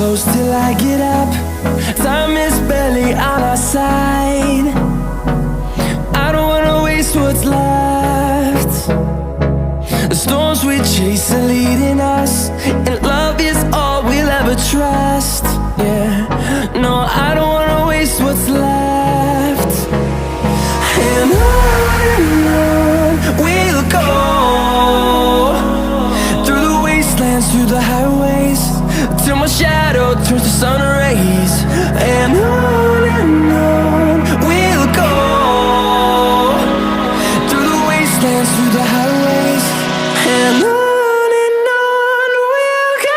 close till I get up. Time is barely on our side. I don't wanna waste what's left. The storms we chase are leading us, and love is all we'll ever trust. Yeah, no, I don't wanna waste what's left. And on we'll go, through the wastelands, through the highways, till my shadow turns to sun rays. And on we'll go, through the wastelands, through the highways, and on we'll go.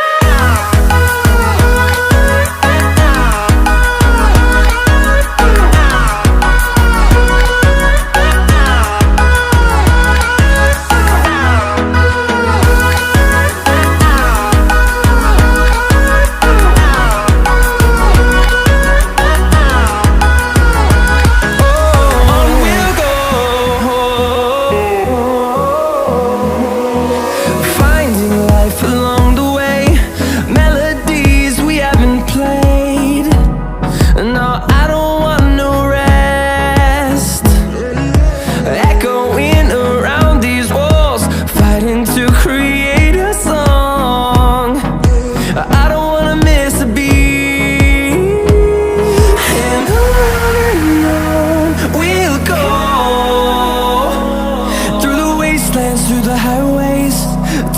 Through the highways,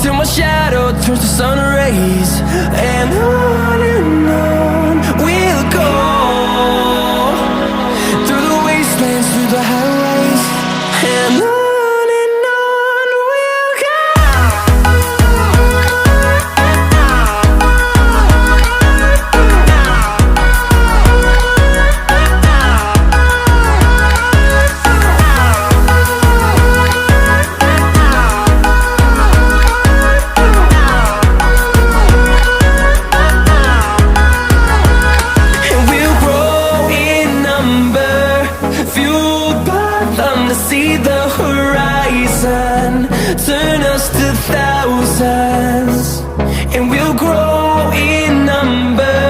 till my shadow turns to sun rays. And on we'll go, through the wastelands, through the highways, and on we'll go. See the horizon turn us to thousands, and we'll grow in number,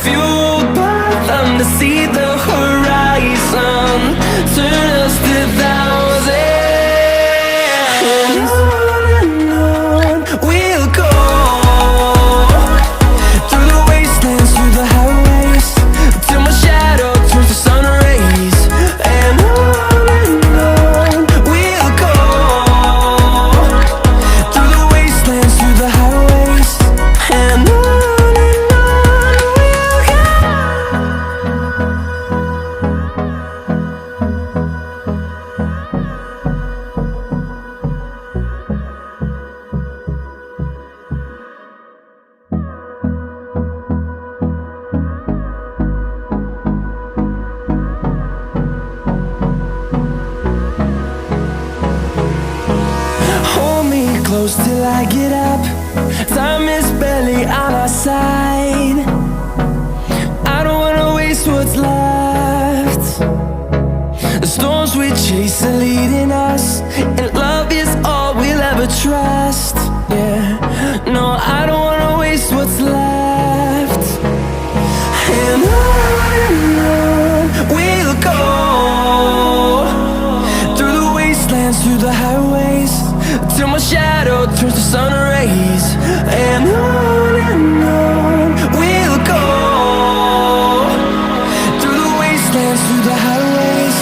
fueled by them to see the horizon turn us to thousands. And on we'll go, through the wastelands, through the highways, till my shadow turns to sun rays. And close till I get up. Time is barely on our side. I don't wanna waste what's left. The storms we chase are leading us, and love is all we'll ever trust. Yeah, no, I don't wanna waste what's left. And on we'll go, through the wastelands, through the highways, till my shadow turns to sun rays. And on we'll go, through the wastelands, through the highways,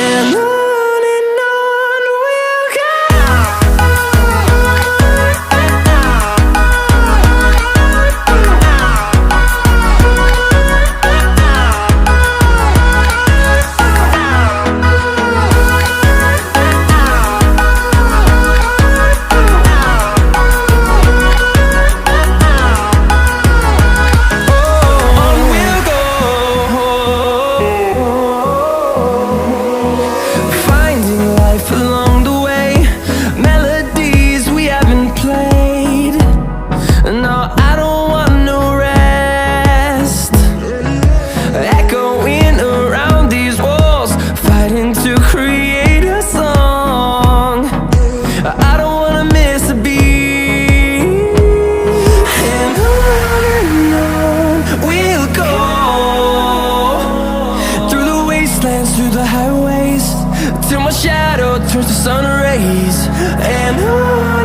and on till my shadow turns to sun rays. And on